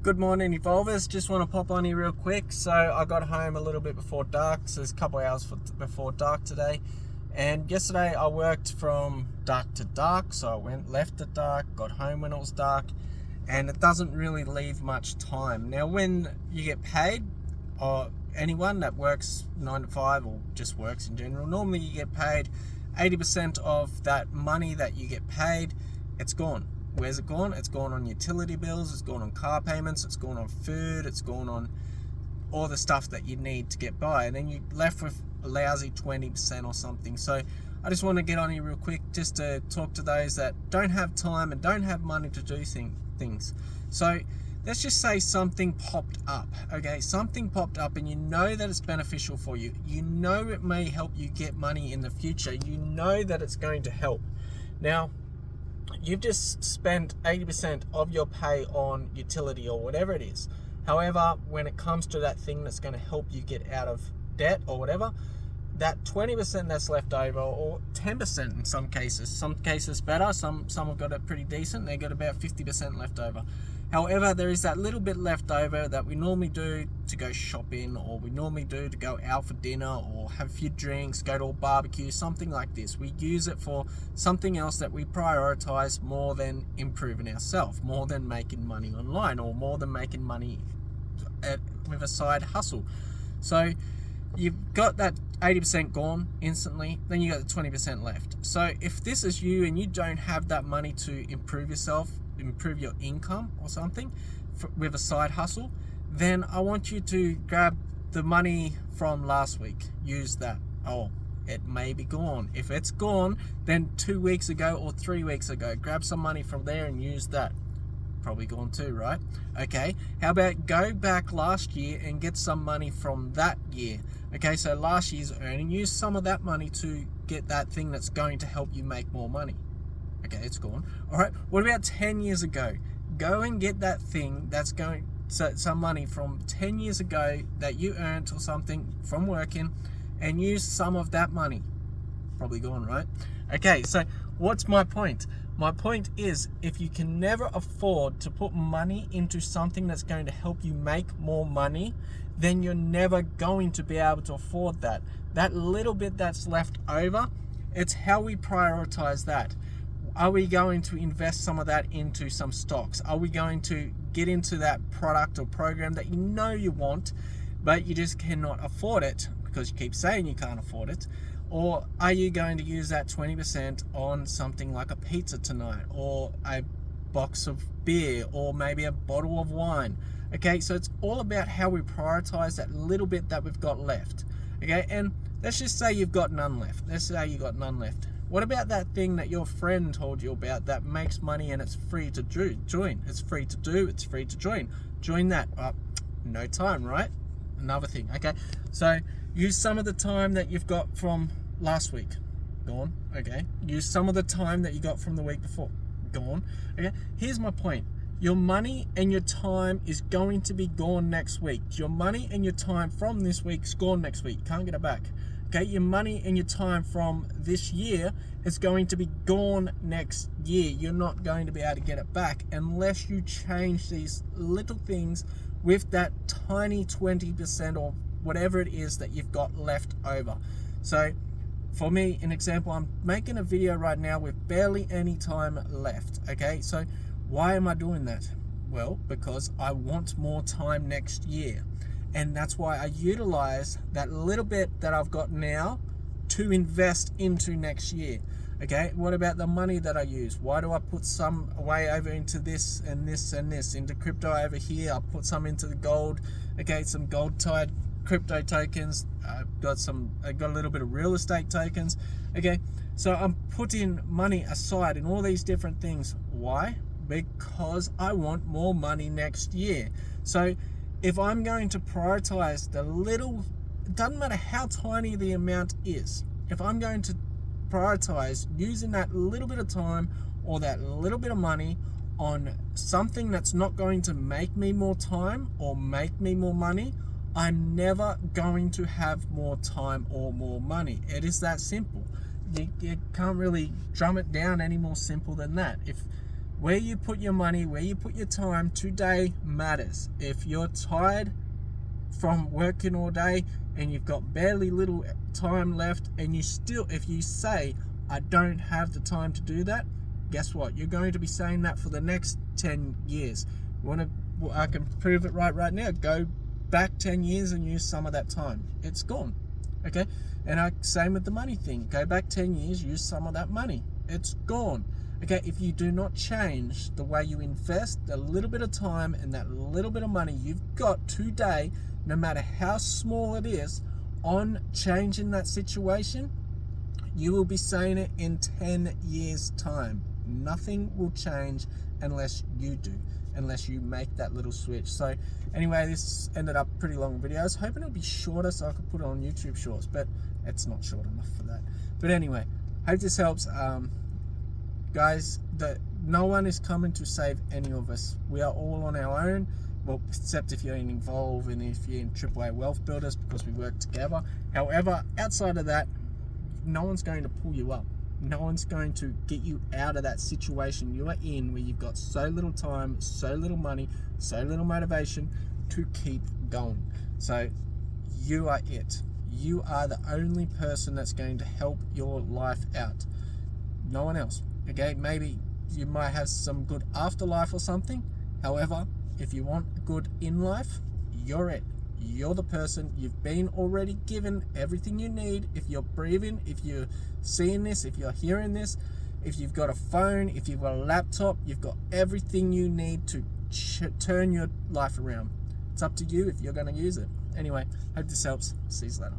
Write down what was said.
Good morning, Evolvers. Just want to pop on here real quick. So I got home a little bit before dark, so it's a couple hours before dark today. And yesterday I worked from dark to dark, so I left at dark, got home when it was dark, and it doesn't really leave much time. Now, when you get paid, or anyone that works 9 to 5 or just works in general, normally you get paid 80% of that money that you get paid, it's gone. Where's it gone? It's gone on utility bills, it's gone on car payments, it's gone on food, it's gone on all the stuff that you need to get by, and then you're left with a lousy 20% or something. So I just want to get on here real quick just to talk to those that don't have time and don't have money to do things. So let's just say something popped up, okay? Something popped up and you know that it's beneficial for you. You know it may help you get money in the future. You know that it's going to help. Now, you've just spent 80% of your pay on utility or whatever it is. However, when it comes to that thing that's going to help you get out of debt or whatever, that 20% that's left over, or 10% in some cases better, some have got it pretty decent, they got about 50% left over. However, there is that little bit left over that we normally do to go shopping, or we normally do to go out for dinner or have a few drinks, go to a barbecue, something like this. We use it for something else that we prioritize more than improving ourselves, more than making money online, or more than making money with a side hustle. So you've got that 80% gone instantly, then you got the 20% left. So if this is you and you don't have that money to improve yourself, improve your income or something with a side hustle, then I want you to grab the money from last week, use that. Oh, it may be gone. If it's gone, then 2 weeks ago or 3 weeks ago, grab some money from there and use that. Probably gone too, right? Okay, how about go back last year and get some money from that year? Okay, so last year's earning, use some of that money to get that thing that's going to help you make more money. Okay, it's gone. All right, what about 10 years ago? Go and get that thing that's going, some money from 10 years ago that you earned or something from working, and use some of that money. Probably gone, right? Okay, so what's my point? My point is, if you can never afford to put money into something that's going to help you make more money, then you're never going to be able to afford that. That little bit that's left over, it's how we prioritize that. Are we going to invest some of that into some stocks? Are we going to get into that product or program that you know you want, but you just cannot afford it because you keep saying you can't afford it? Or are you going to use that 20% on something like a pizza tonight, or a box of beer, or maybe a bottle of wine? Okay, so it's all about how we prioritize that little bit that we've got left. Okay, and let's just say you've got none left. Let's say you got none left. What about that thing that your friend told you about that makes money and it's free to join? It's free to do, it's free to join. Join that. No time, right? Another thing. Okay, so use some of the time that you've got from last week. Gone. Okay, use some of the time that you got from the week before. Gone. Okay, here's my point. Your money and your time is going to be gone next week. Your money and your time from this week is gone next week. You can't get it back. Okay, your money and your time from this year is going to be gone next year. You're not going to be able to get it back unless you change these little things with that tiny 20% or whatever it is that you've got left over. So for me, an example, I'm making a video right now with barely any time left. Okay, so why am I doing that? Well, because I want more time next year. And that's why I utilize that little bit that I've got now to invest into next year. Okay, what about the money that I use? Why do I put some away over into this and this and this, into crypto over here? I put some into the gold. Okay, some gold tied crypto tokens. I got a little bit of real estate tokens. Okay, so I'm putting money aside in all these different things. Why? Because I want more money next year. So if I'm going to prioritize the little, it doesn't matter how tiny the amount is, if I'm going to prioritize using that little bit of time or that little bit of money on something that's not going to make me more time or make me more money, I'm never going to have more time or more money. It is that simple. You can't really drum it down any more simple than that. If Where you put your money, where you put your time today matters. If you're tired from working all day and you've got barely little time left, and if you say, I don't have the time to do that, guess what? You're going to be saying that for the next 10 years. I can prove it right now. Go back 10 years and use some of that time. It's gone. Okay? And same with the money thing. Go back 10 years, use some of that money. It's gone. Okay, if you do not change the way you invest the little bit of time and that little bit of money you've got today, no matter how small it is, on changing that situation, you will be saying it in 10 years' time. Nothing will change unless you do, unless you make that little switch. So anyway, this ended up pretty long video. I was hoping it would be shorter so I could put it on YouTube Shorts, but it's not short enough for that. But anyway, hope this helps. Guys, no one is coming to save any of us. We are all on our own. Well, except if you're involved and if you're in AAA Wealth Builders, because we work together. However, outside of that, no one's going to pull you up. No one's going to get you out of that situation you are in, where you've got so little time, so little money, so little motivation to keep going. So you are it. You are the only person that's going to help your life out. No one else. Okay, maybe you might have some good afterlife or something. However, if you want good in life, you're it. You're the person. You've been already given everything you need. If you're breathing, if you're seeing this, if you're hearing this, if you've got a phone, if you've got a laptop, you've got everything you need to turn your life around. It's up to you if you're going to use it. Anyway, hope this helps. See you later.